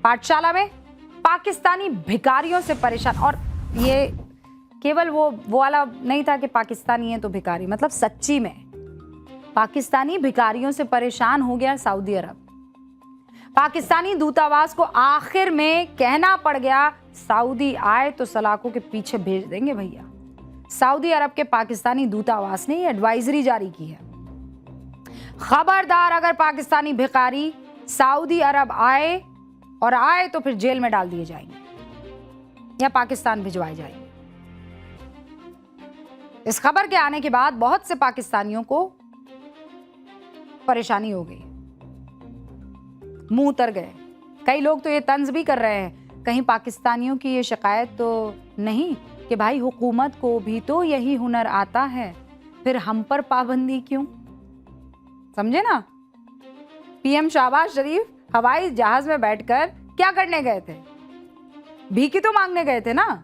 पाठशाला में पाकिस्तानी भिखारियों से परेशान। और ये केवल वो वाला नहीं था कि पाकिस्तानी है तो भिखारी, मतलब सच्ची में पाकिस्तानी भिखारियों से परेशान हो गया सऊदी अरब। पाकिस्तानी दूतावास को आखिर में कहना पड़ गया सऊदी आए तो सलाखों के पीछे भेज देंगे भैया। सऊदी अरब के पाकिस्तानी दूतावास ने ये एडवाइजरी जारी की है, खबरदार अगर पाकिस्तानी भिखारी सऊदी अरब आए और आए तो फिर जेल में डाल दिए जाएंगे या पाकिस्तान भिजवाए जाएंगे। इस खबर के आने के बाद बहुत से पाकिस्तानियों को परेशानी हो गई, मुंह उतर गए। कई लोग तो ये तंज भी कर रहे हैं, कहीं पाकिस्तानियों की ये शिकायत तो नहीं कि भाई हुकूमत को भी तो यही हुनर आता है, फिर हम पर पाबंदी क्यों? समझे ना? पीएम शहबाज शरीफ हवाई जहाज में बैठकर क्या करने गए थे? भीख तो मांगने गए थे ना,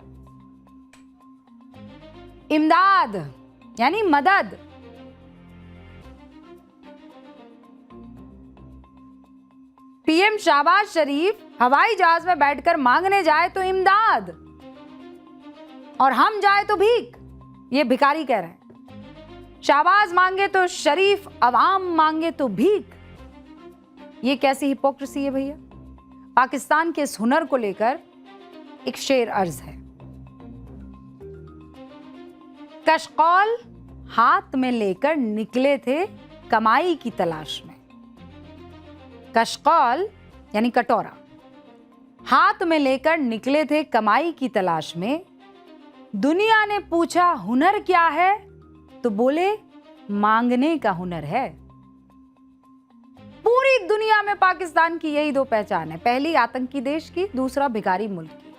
इमदाद यानी मदद। पीएम शहबाज शरीफ हवाई जहाज में बैठकर मांगने जाए तो इमदाद, और हम जाए तो भीख। ये भिखारी कह रहे हैं। शहबाज मांगे तो शरीफ, अवाम मांगे तो भीख। ये कैसी हिपोक्रेसी है भैया? पाकिस्तान के इस हुनर को लेकर एक शेर अर्ज है। कशकौल हाथ में लेकर निकले थे कमाई की तलाश में। कशकौल यानी कटोरा हाथ में लेकर निकले थे कमाई की तलाश में। दुनिया ने पूछा हुनर क्या है, तो बोले मांगने का हुनर है। पूरी दुनिया में पाकिस्तान की यही दो पहचान है, पहली आतंकी देश की, दूसरा भिखारी मुल्क की।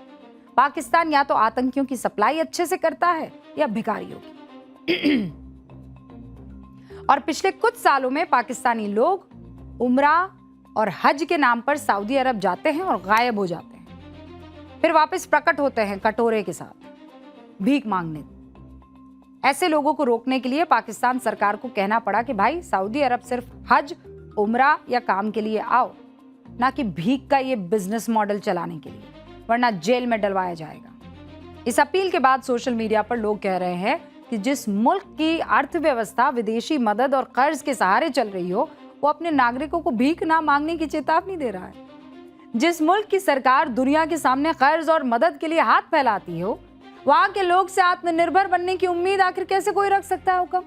पाकिस्तान या तो आतंकियों की सप्लाई अच्छे से करता है या भिखारियों की। और पिछले कुछ सालों में पाकिस्तानी लोग उम्रा और हज के नाम पर सऊदी अरब जाते हैं और गायब हो जाते हैं, फिर वापस प्रकट होते हैं कटोरे के साथ भीख मांगने। ऐसे लोगों को रोकने के लिए पाकिस्तान सरकार को कहना पड़ा कि भाई सऊदी अरब सिर्फ हज, उम्रा या काम के लिए आओ, ना कि भीख का ये बिजनेस मॉडल चलाने के लिए, वरना जेल में डलवाया जाएगा। इस अपील के बाद सोशल मीडिया पर लोग कह रहे हैं कि जिस मुल्क की अर्थव्यवस्था विदेशी मदद और कर्ज के सहारे चल रही हो, वो अपने नागरिकों को भीख ना मांगने की चेतावनी दे रहा है। जिस मुल्क की सरकार दुनिया के सामने कर्ज और मदद के लिए हाथ फैलाती हो, वहां के लोग से आत्मनिर्भर बनने की उम्मीद आखिर कैसे कोई रख सकता है हुक्म?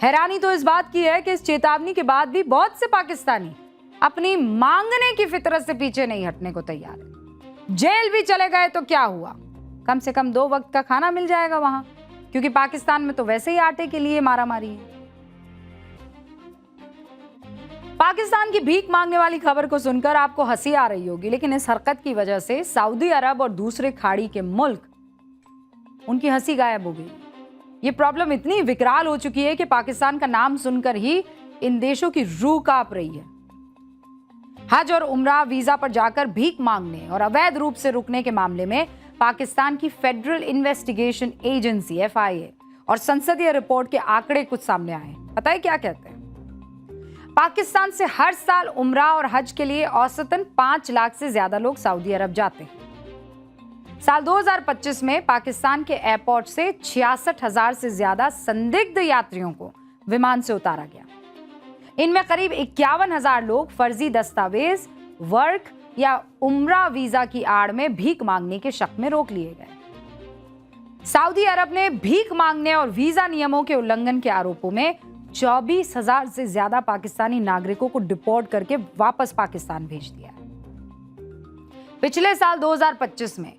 हैरानी तो इस बात की है कि इस चेतावनी के बाद भी बहुत से पाकिस्तानी अपनी मांगने की फितरत से पीछे नहीं हटने को तैयार है। जेल भी चले गए तो क्या हुआ, कम से कम 2 वक्त का खाना मिल जाएगा वहां, क्योंकि पाकिस्तान में तो वैसे ही आटे के लिए मारामारी है। पाकिस्तान की भीख मांगने वाली खबर को सुनकर आपको हंसी आ रही होगी, लेकिन इस हरकत की वजह से सऊदी अरब और दूसरे खाड़ी के मुल्क, उनकी हंसी गायब हो गई। ये प्रॉब्लम इतनी विकराल हो चुकी है कि पाकिस्तान का नाम सुनकर ही इन देशों की रूह कांप रही है। हज और उम्रा वीजा पर जाकर भीख मांगने और अवैध रूप से रुकने के मामले में पाकिस्तान की फेडरल इन्वेस्टिगेशन एजेंसी FIA और संसदीय रिपोर्ट के आंकड़े कुछ सामने आए। पता है क्या कहते हैं? पाकिस्तान से हर साल उम्रा और हज के लिए औसतन 5 लाख से ज्यादा लोग सऊदी अरब जाते हैं। साल 2025 में पाकिस्तान के एयरपोर्ट से 66,000 से ज्यादा संदिग्ध यात्रियों को विमान से उतारा गया। इनमें करीब 51,000 लोग फर्जी दस्तावेज, वर्क या उम्रा वीजा की आड़ में भीख मांगने के शक में रोक लिए गए। सऊदी अरब ने भीख मांगने और वीजा नियमों के उल्लंघन के आरोपों में 24,000 से ज्यादा पाकिस्तानी नागरिकों को डिपोर्ट करके वापस पाकिस्तान भेज दिया है। पिछले साल 2025 में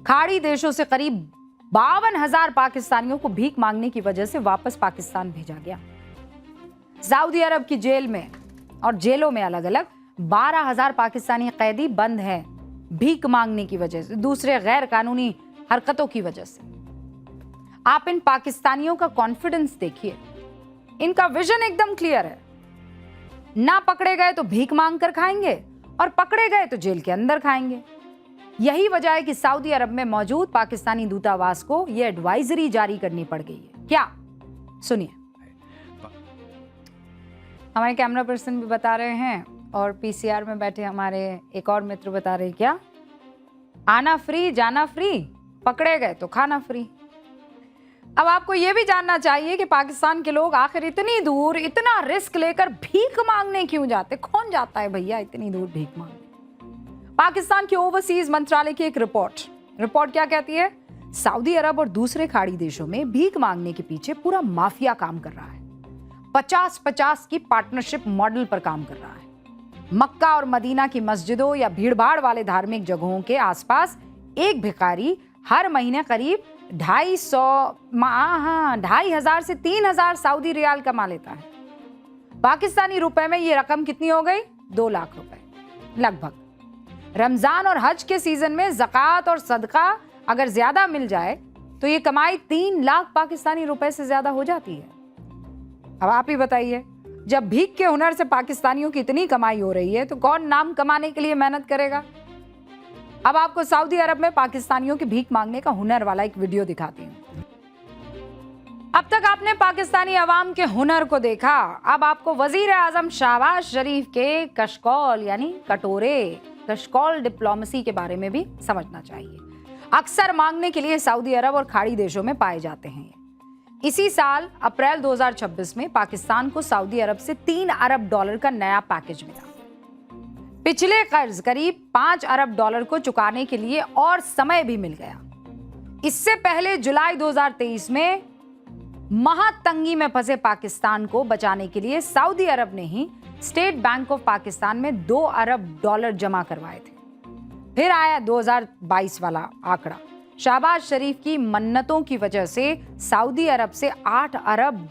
खाड़ी देशों से करीब 52,000 पाकिस्तानियों को भीख मांगने की वजह से वापस पाकिस्तान भेजा गया। सऊदी अरब की जेल में और जेलों में अलग अलग 12,000 पाकिस्तानी कैदी बंद हैं भीख मांगने की वजह से, दूसरे गैर कानूनी हरकतों की वजह से। आप इन पाकिस्तानियों का कॉन्फिडेंस देखिए, इनका विजन एकदम क्लियर है। ना पकड़े गए तो भीख मांग कर खाएंगे और पकड़े गए तो जेल के अंदर खाएंगे। यही वजह है कि सऊदी अरब में मौजूद पाकिस्तानी दूतावास को यह एडवाइजरी जारी करनी पड़ गई है। क्या? सुनिए। हमारे कैमरा पर्सन भी बता रहे हैं और पीसीआर में बैठे हमारे एक और मित्र बता रहे क्या, आना फ्री जाना फ्री, पकड़े गए तो खाना फ्री। अब आपको यह भी जानना चाहिए कि पाकिस्तान के लोग आखिर इतनी दूर इतना रिस्क लेकर भीख मांगने क्यों जाते। कौन जाता है भैया इतनी दूर भीख मांगने। पाकिस्तान के ओवरसीज मंत्रालय की एक रिपोर्ट क्या कहती है, सऊदी अरब और दूसरे खाड़ी देशों में भीख मांगने के पीछे पूरा माफिया काम कर रहा है। 50-50 की पार्टनरशिप मॉडल पर काम कर रहा है। मक्का और मदीना की मस्जिदों या भीड़भाड़ वाले धार्मिक जगहों के आसपास एक भिखारी हर महीने करीब 2,500 से 3,000 सऊदी रियाल कमा लेता है। पाकिस्तानी रुपए में ये रकम कितनी हो गई, 2 लाख रुपए लगभग। रमजान और हज के सीजन में ज़कात और सदका अगर ज्यादा मिल जाए तो ये कमाई 3 लाख पाकिस्तानी रुपए से ज्यादा हो जाती है। अब आप ही बताइए, जब भीख के हुनर से पाकिस्तानियों की इतनी कमाई हो रही है तो कौन नाम कमाने के लिए मेहनत करेगा। अब आपको सऊदी अरब में पाकिस्तानियों की भीख मांगने का हुनर वाला एक वीडियो दिखाती हूँ। अब तक आपने पाकिस्तानी अवाम के हुनर को देखा, अब आपको वजीर आजम शहबाज शरीफ के कशकौल यानी कशकौल डिप्लोमेसी के बारे में भी समझना चाहिए। अक्सर मांगने के लिए सऊदी अरब और खाड़ी देशों में पाए जाते हैं। इसी साल अप्रैल 2026 में पाकिस्तान को सऊदी अरब से $3 अरब का नया पैकेज मिला। पिछले कर्ज करीब $5 अरब को चुकाने के लिए और समय भी मिल गया। इससे पहले जुलाई 2023 में महातंगी में फंसे पाकिस्तान को बचाने के लिए सऊदी अरब ने ही स्टेट बैंक ऑफ पाकिस्तान में $2 अरब जमा करवाए थे। फिर आया 2022 वाला आंकड़ा। शहबाज शरीफ की मन्नतों की वजह से सऊदी अरब से $8 अरब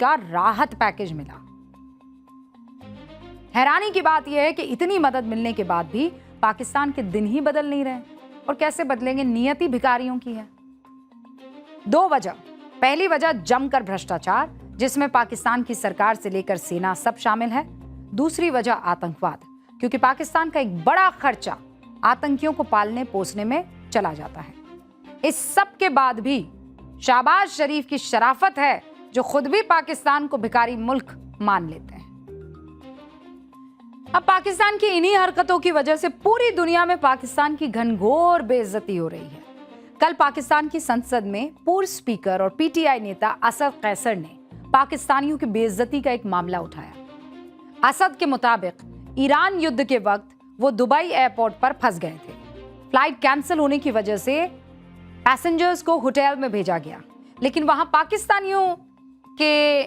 का राहत पैकेज मिला। हैरानी की बात यह है कि इतनी मदद मिलने के बाद भी पाकिस्तान के दिन ही बदल नहीं रहे। और कैसे बदलेंगे, नियति भिखारियों की है। 2 वजह। पहली वजह जमकर भ्रष्टाचार, जिसमें पाकिस्तान की सरकार से लेकर सेना सब शामिल है। दूसरी वजह आतंकवाद, क्योंकि पाकिस्तान का एक बड़ा खर्चा आतंकियों को पालने पोसने में चला जाता है। इस सब के बाद भी शहबाज शरीफ की शराफत है जो खुद भी पाकिस्तान को भिखारी मुल्क मान लेते हैं। अब पाकिस्तान की इन्हीं हरकतों की वजह से पूरी दुनिया में पाकिस्तान की घनघोर बेइज्जती हो रही है। कल पाकिस्तान की संसद में पूर्व स्पीकर और पीटीआई नेता असद कैसर ने पाकिस्तानियों की बेइज्जती का एक मामला उठाया। असद के मुताबिक ईरान युद्ध के वक्त वो दुबई एयरपोर्ट पर फंस गए थे। फ्लाइट कैंसिल होने की वजह से पैसेंजर्स को होटल में भेजा गया, लेकिन वहां पाकिस्तानियों के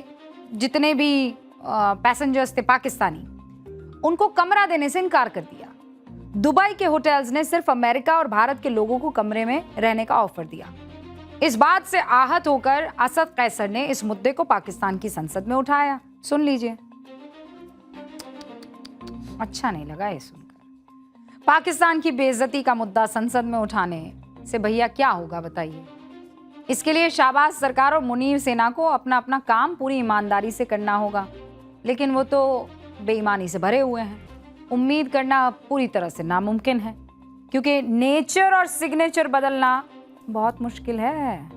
जितने भी पैसेंजर्स थे पाकिस्तानी, उनको कमरा देने से इनकार कर दिया। दुबई के होटल्स ने सिर्फ अमेरिका और भारत के लोगों को कमरे में रहने का ऑफर दिया। इस बात से आहत होकर असद कैसर ने इस मुद्दे को पाकिस्तान की संसद में उठाया। सुन लीजिए, अच्छा नहीं लगा ये सुनकर। पाकिस्तान की बेइज्जती का मुद्दा संसद में उठाने से भैया क्या होगा बताइए। इसके लिए शहबाज सरकार और मुनीर सेना को अपना अपना काम पूरी ईमानदारी से करना होगा, लेकिन वो तो बेईमानी से भरे हुए हैं। उम्मीद करना पूरी तरह से नामुमकिन है, क्योंकि नेचर और सिग्नेचर बदलना बहुत मुश्किल है।